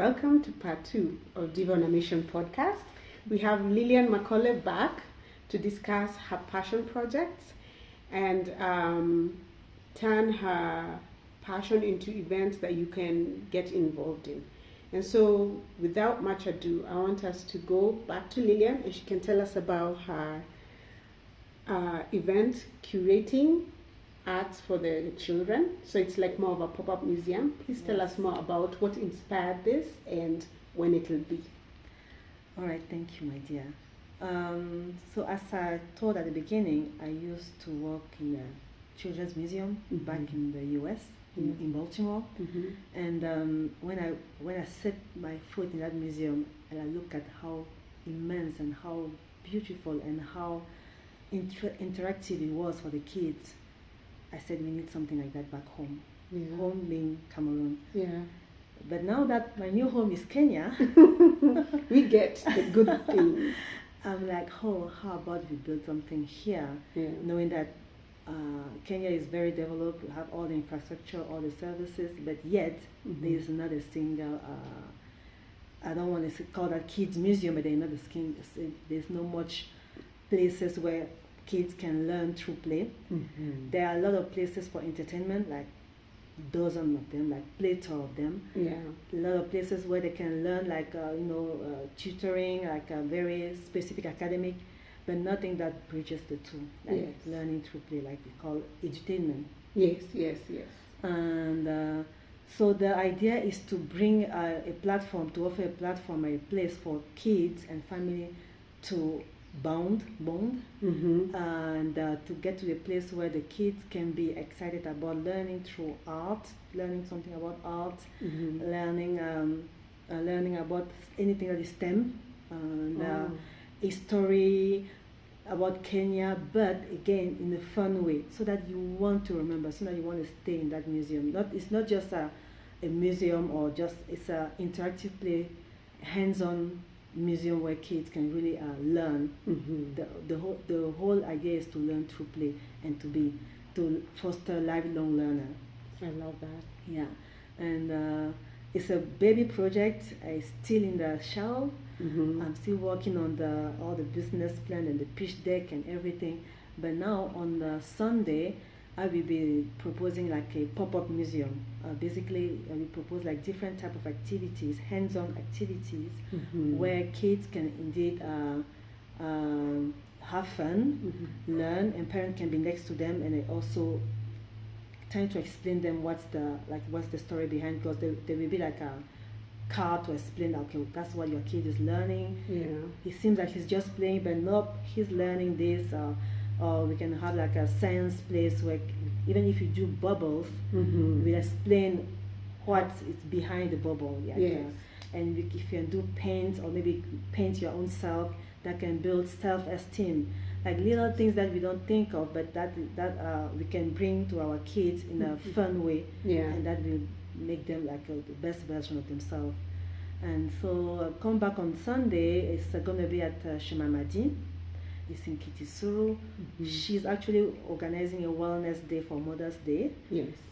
welcome to part 2 of Diva On A Mission podcast. We have Liliane Makole back to discuss her passion projects and turn her passion into events that you can get involved in. And so, without much ado, I want us to go back to Liliane and she can tell us about her event curating arts for the children. So it's like more of a pop-up museum. Please tell us more about what inspired this and when it will be. All right, thank you, my dear. So as I told at the beginning, I used to work in a children's museum back in the US, in Baltimore. And when I set my foot in that museum and I look at how immense and how beautiful and how interactive it was for the kids, I said we need something like that back home. Home being Cameroon. But now that my new home is Kenya, we get the good things. I'm like, oh, how about we build something here, knowing that Kenya is very developed, we have all the infrastructure, all the services, but yet there is not a single, I don't want to call that kids museum, but there's no much places where kids can learn through play. There are a lot of places for entertainment, like dozens of them, like plethora of them. A lot of places where they can learn, like tutoring, like a very specific academic, but nothing that bridges the two, like learning through play, like we call edutainment. Yes. And so the idea is to bring a platform, to offer a platform, a place for kids and family to bond and to get to the place where the kids can be excited about learning through art, learning something about art, learning about anything that is STEM, and history about Kenya, but again in a fun way, so that you want to remember, so that you want to stay in that museum. It's not just a museum, or just it's an interactive play, hands-on museum where kids can really learn. The whole idea is to learn through play and to foster lifelong learner. I love that. Yeah, and it's a baby project. It's still in the shell. I'm still working on all the business plan and the pitch deck and everything. But now on the Sunday, I will be proposing like a pop-up museum. Basically, I will propose like different type of activities, hands-on activities, where kids can indeed have fun, learn, and parents can be next to them, and also trying to explain them what's the story behind, because there will be like a card to explain, okay, that's what your kid is learning. It seems like he's just playing, but nope, he's learning this. Or we can have like a science place where even if you do bubbles, we'll explain what is behind the bubble. And if you can do paint, or maybe paint your own self, that can build self-esteem. Like little things that we don't think of, but that we can bring to our kids in a fun way, and that will make them like the best version of themselves. And so come back on Sunday. It's going to be at Shemamadi. It's in Kitisuru. She's actually organizing a wellness day for Mother's Day.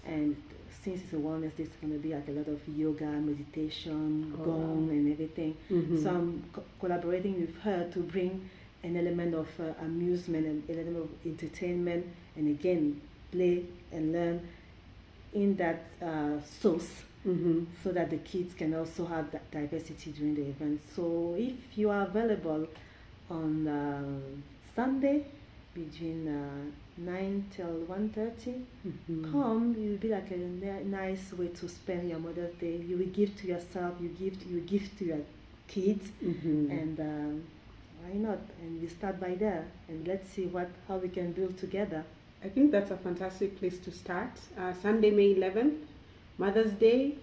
And since it's a wellness day, it's going to be like a lot of yoga, meditation, gong, and everything. So I'm collaborating with her to bring an element of amusement and an element of entertainment, and again, play and learn in that source, so that the kids can also have that diversity during the event. So if you are available on Sunday between 9 till 1:30, come. It will be like a nice way to spend your Mother's Day. You will give to yourself, you give to your kids, and why not? And we start by there, and let's see how we can build together. I think that's a fantastic place to start. Sunday, May 11th, Mother's Day.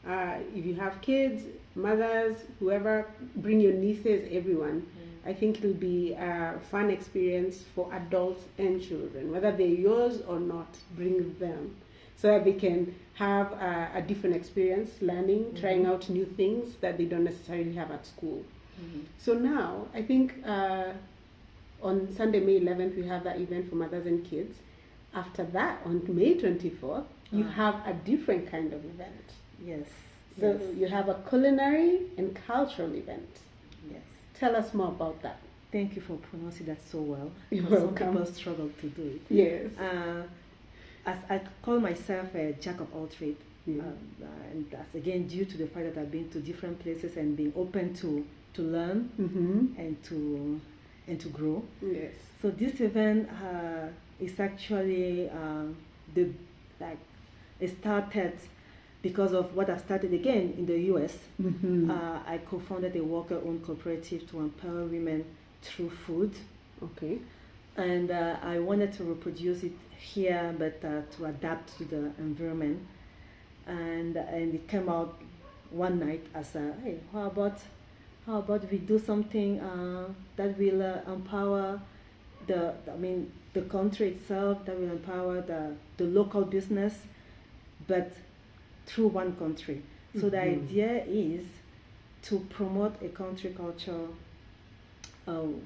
If you have kids, mothers, whoever, bring your nieces, everyone. I think it'll be a fun experience for adults and children, whether they're yours or not. Bring them so that they can have a different experience, learning, trying out new things that they don't necessarily have at school. So now, I think on Sunday, May 11th, we have that event for mothers and kids. After that, on May 24th, you have a different kind of event. Yes. So Yes. you have a culinary and cultural event. Yes. Tell us more about that. Thank you for pronouncing that so well. You're Some welcome. people struggle to do it. Yes. As I call myself a jack of all trades, Yeah. and that's again due to the fact that I've been to different places and being open to learn Mm-hmm. and to grow. Yes. So this event is actually the like it started because of what I started again in the U.S. Mm-hmm. I co-founded a worker-owned cooperative to empower women through food, Okay. and I wanted to reproduce it here, but to adapt to the environment. And it came out one night as a hey, how about we do something that will empower the country itself, that will empower the local business, but through one country. So the Mhm. idea is to promote a country culture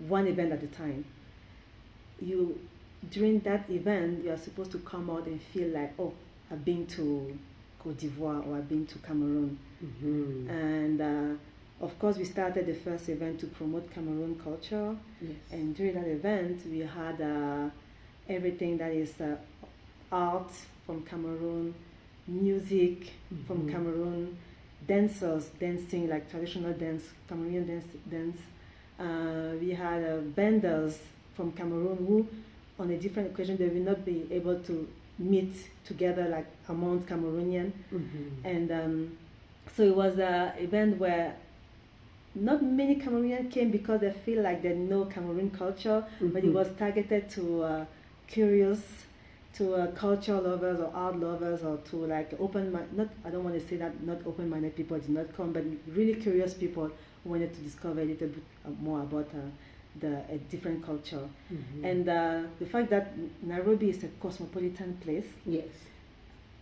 one event at a time. You during that event you are supposed to come out and feel like, oh, I've been to Cote d'Ivoire or I've been to Cameroon. Mm-hmm. And of course we started the first event to promote Cameroon culture. Yes. And during that event we had everything that is art from Cameroon, music from Mhm. Cameroon, dancers dancing like traditional dance, Cameroonian dance. We had vendors from Cameroon who, on a different occasion, they will not be able to meet together like among Cameroonian. Mm-hmm. And so it was an event where not many Cameroonians came because they feel like they know Cameroon culture, but it Mhm. was targeted to curious, to culture lovers or art lovers, or to like not I don't want to say that not open-minded people did not come, but really curious people who wanted to discover a little bit more about a different culture. Mhm. And the fact that Nairobi is a cosmopolitan place, Yes.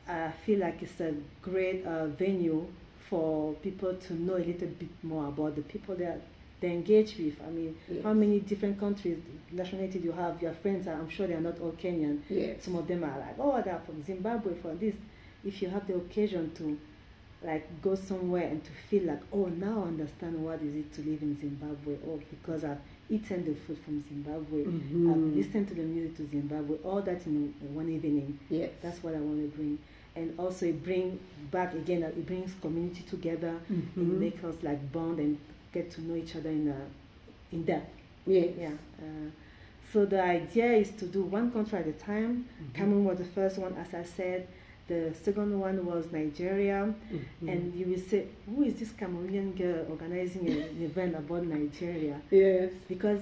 I feel like it's a great venue for people to know a little bit more about the people that they engage with. I mean, Yes. how many different countries, nationalities you have? Your friends I'm sure they are not all Kenyan. Yes. Some of them are like, oh, they're from Zimbabwe for this. If you have the occasion to like go somewhere and to feel like, oh, now I understand what is it to live in Zimbabwe. Oh, because I've eaten the food from Zimbabwe. Mhm. I've listened to the music to Zimbabwe. All that in one evening. Yes. That's what I want to bring. And also it brings back again, it brings community together. Mhm. It makes us like bond and get to know each other in depth. Yes. Yeah. So the idea is to do one country at a time. Mhm. Cameroon was the first one, as I said. The second one was Nigeria. Mhm. And you will say, who is this Cameroonian girl organizing an event about Nigeria? Yes. Because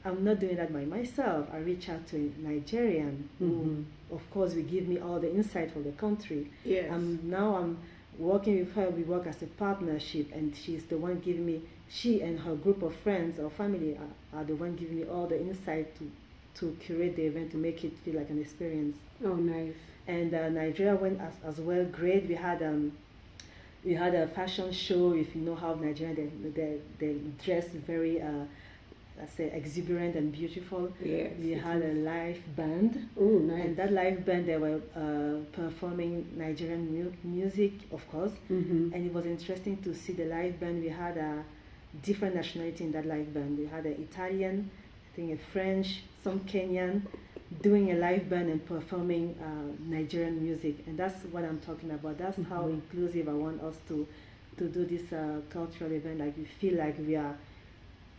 I'm not doing that by myself. I reach out to a Nigerian who, Mhm. of course, will give me all the insight from the country. Yes. Now I'm working with her. We work as a partnership, and she's the one giving me. She and her group of friends or family are the one giving me all the insight to curate the event to make it feel like an experience. Oh, nice. And Nigeria went as well. Great. We had a fashion show. If you know how Nigerian they dress very let's say exuberant and beautiful. Yes. We it had a is. live band. Oh, nice. And that live band, they were performing Nigerian music, of course. Mhm. And it was interesting to see the live band. We had a different nationality in that live band. We had an Italian, I think a French, some Kenyan, doing a live band and performing Nigerian music. And that's what I'm talking about. That's how Mhm. inclusive I want us to do this cultural event. Like we feel like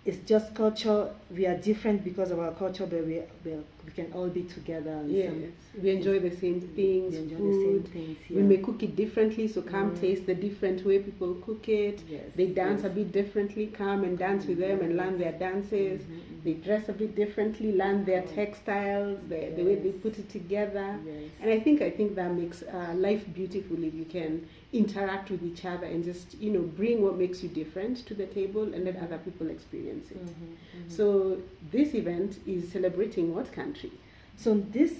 it's just culture. We are different because of our culture, but we can all be together. And Yes. We enjoy the same things. we enjoy Food. the same things. We Yeah. may cook it differently, so come taste the different way people cook it. Yes, They dance yes. a bit differently. Come and dance with them and learn their dances. Mhm, They dress a bit differently. Learn their Yes. textiles, the way they Yes. put it together. Yes. And I think that makes life beautiful if you can interact with each other and just bring what makes you different to the table and let other people experience it. So this event is celebrating what country? So this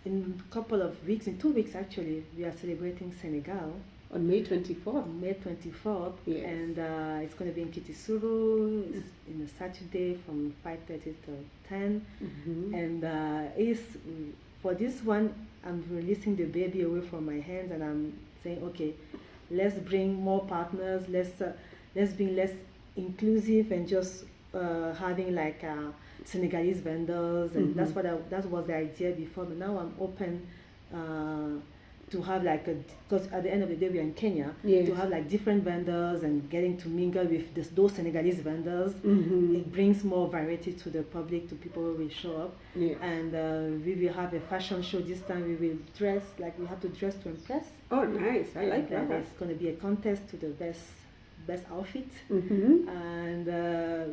in a couple of weeks, in 2 weeks actually, we are celebrating Senegal On May 24th. on May 24th, Yes. and it's going to be in Kitisuru. It's in a Saturday from 5:30 to 10, Mhm. and for this one, I'm releasing the baby away from my hands, and I'm saying, okay, let's bring more partners, let's be less inclusive and just having like Senegalese vendors, and that was the idea before. But now I'm open to have like because at the end of the day we are in Kenya, yes. to have like different vendors and getting to mingle with those Senegalese vendors. It brings more variety to the public, to people who will show up. Yes. And we will have a fashion show this time. We will dress like we have to dress to impress. Oh, nice! I like that. There's going to be a contest to the best outfit, and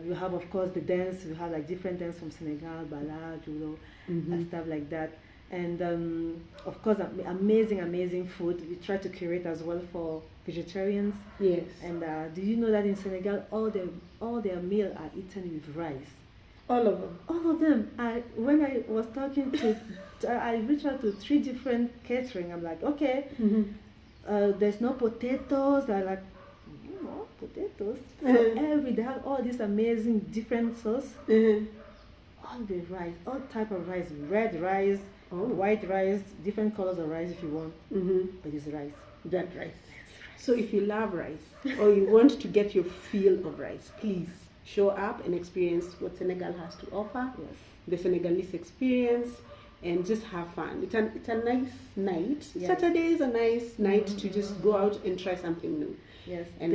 we have of course the dance. We have like different dance from Senegal, bala, judo, and stuff like that. And of course, amazing food. We try to curate as well for vegetarians. Yes. And do you know that in Senegal, all their meal are eaten with rice? All of them. All of them. When I was talking to, I reached out to 3 different catering. I'm like, okay, there's no potatoes. I like, potatoes. So they have all these amazing different sauce. All the rice, all type of rice, red rice. White rice, different colors of rice if you want, but it's rice. That rice. So if you love rice or you want to get your feel of rice, please show up and experience what Senegal has to offer. Yes. The Senegalese experience, and just have fun. It's a nice night. Yes. Saturday is a nice night to just go out and try something new. Yes. And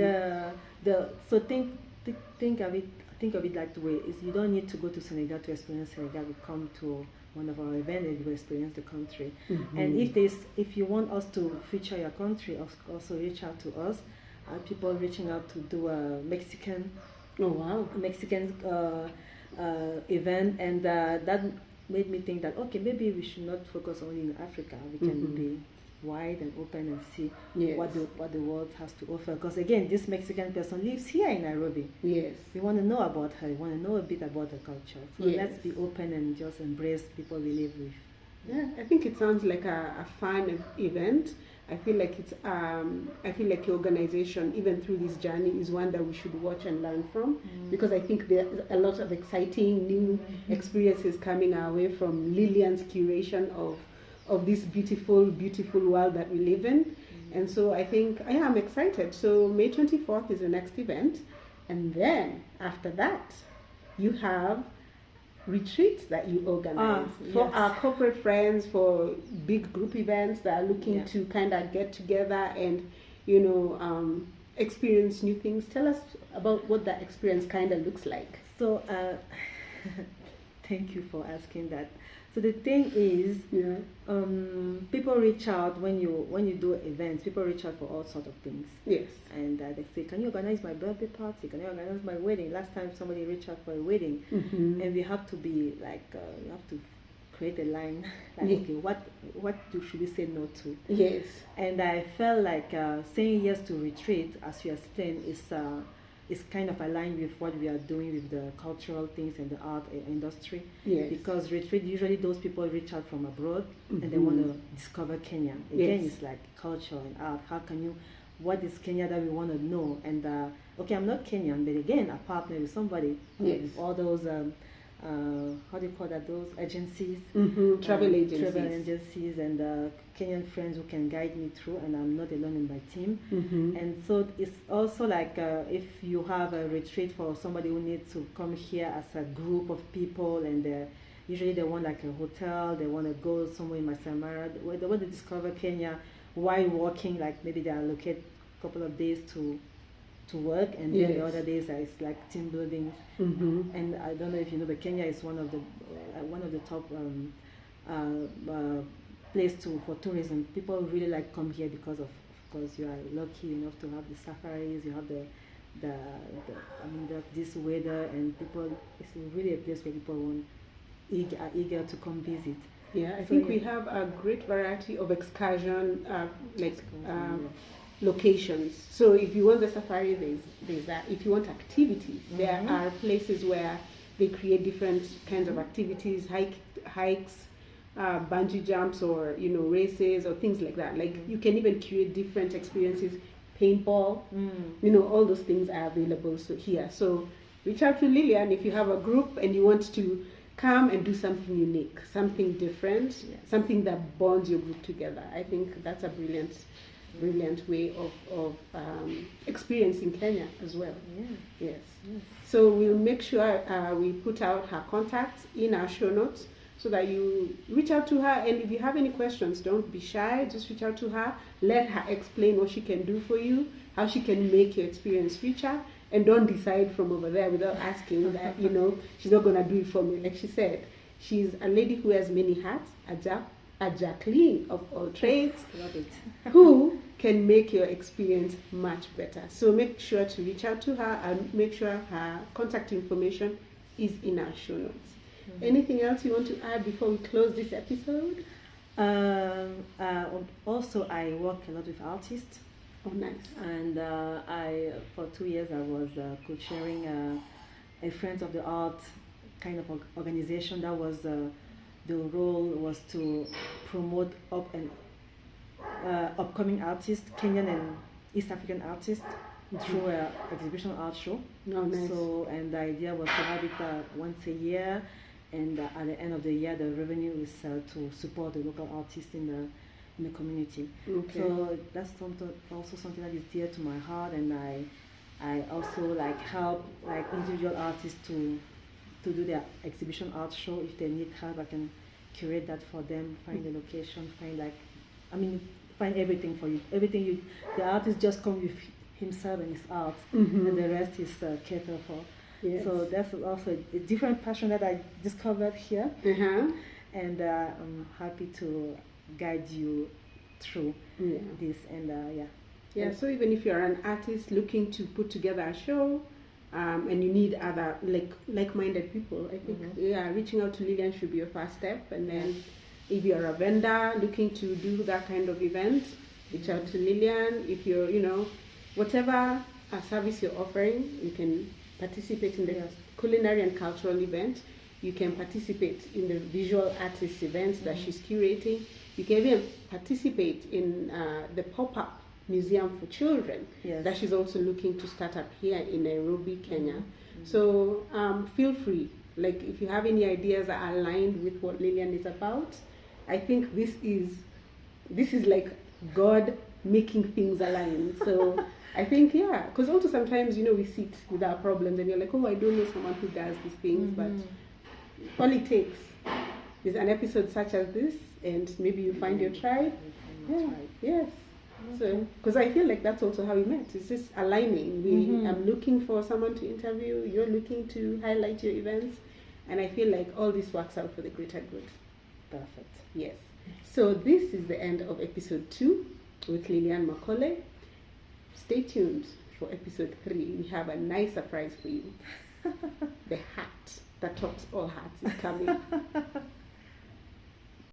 so think of it like the way is you don't need to go to Senegal to experience Senegal. You come to one of our events and you experience the country. And if you want us to feature your country, also reach out to us. People reaching out to do a Mexican event, and that made me think that okay, maybe we should not focus only in Africa. We can be wide and open and see what the world has to offer. Because again, this Mexican person lives here in Nairobi. Yes. We want to know about her. We want to know a bit about her culture. So let's be open and just embrace people we live with. Yeah, I think it sounds like a fun event. I feel like your organization, even through this journey, is one that we should watch and learn from, because I think there's a lot of exciting new experiences coming our way from Liliane's curation of this beautiful world that we live in. And so I think I am excited. So May 24th is the next event, and then after that you have retreats that you organize for our corporate friends, for big group events that are looking to kind of get together and experience new things. Tell us about what that experience kind of looks like. So thank you for asking that. So the thing is, people reach out when you do events. People reach out for all sorts of things. Yes. And they say, "Can you organize my birthday party? Can you organize my wedding?" Last time somebody reached out for a wedding, and we have to be like, you have to create a line. Like, okay, what should we say no to? Yes. And I felt like saying yes to retreat, as you explained, is kind of aligned with what we are doing with the cultural things and the art industry. Yes. Because retreat, usually those people reach out from abroad and they want to discover Kenya. Again, it's like culture and art. What is Kenya that we want to know? And okay, I'm not Kenyan, but again, I partner with somebody. With all those how do you call that? Those agencies, travel agencies, and Kenyan friends who can guide me through. And I'm not alone in my team. And so it's also like if you have a retreat for somebody who needs to come here as a group of people, and usually they want like a hotel. They want to go somewhere in Masamara. They want to discover Kenya while walking. Like maybe they allocate a couple of days to work, and then the other days it's like team building. And I don't know if you know, but Kenya is one of the top place for tourism. People really like come here because of course you are lucky enough to have the safaris, you have this weather, and people, it's really a place where people are eager to come visit. Yeah, I think we have a great variety of excursion locations. So if you want the safari, there's that. If you want activities, there are places where they create different kinds of activities, hikes, bungee jumps, or races or things like that. Like you can even create different experiences, paintball, all those things are available here. So reach out to Liliane if you have a group and you want to come and do something unique, something different, something that bonds your group together. I think that's a brilliant brilliant way of experiencing Kenya as well. Yeah. Yes. Yes. So we'll make sure we put out her contacts in our show notes so that you reach out to her. And if you have any questions, don't be shy. Just reach out to her. Let her explain what she can do for you, how she can make your experience richer. And don't decide from over there without asking that, she's not going to do it for me. Like she said, she's a lady who has many hats, a Jacqueline of all trades, Love it. who can make your experience much better. So make sure to reach out to her and make sure her contact information is in our show notes. Anything else you want to add before we close this episode? Also, I work a lot with artists. Oh, nice. And for 2 years, I was co-chairing a Friends of the Art kind of organization. That was the role was to promote upcoming artists, Kenyan and East African artists, through an exhibition art show. Oh, nice. So, and the idea was to have it once a year, and at the end of the year, the revenue is to support the local artists in the community. Okay. So that's also something that is dear to my heart, and I also help individual artists to do their exhibition art show. If they need help, I can curate that for them, find the location, find everything for you. The artist just come with himself and his art, and the rest is catered for. Yes. So that's also a different passion that I discovered here, and I'm happy to guide you through this. And so even if you're an artist looking to put together a show, and you need other like-minded people, I think reaching out to Liliane should be your first step. And then if you're a vendor looking to do that kind of event, reach out to Liliane. If you're whatever service you're offering, you can participate in the culinary and cultural event. You can participate in the visual artist events that she's curating. You can even participate in the pop-up museum for children that she's also looking to start up here in Nairobi, Kenya. So feel free. If you have any ideas that are aligned with what Liliane is about, I think this is like God making things align. So I think, because also sometimes, we sit with our problems and you're like, oh, I don't know someone who does these things, but all it takes is an episode such as this, and maybe you find your tribe. Yes. So, because I feel like that's also how we met. It's just aligning. I'm looking for someone to interview. You're looking to highlight your events, and I feel like all this works out for the greater good. Perfect. Yes. So this is the end of episode 2 with Liliane Makole. Stay tuned for episode 3. We have a nice surprise for you. The hat that tops all hats is coming.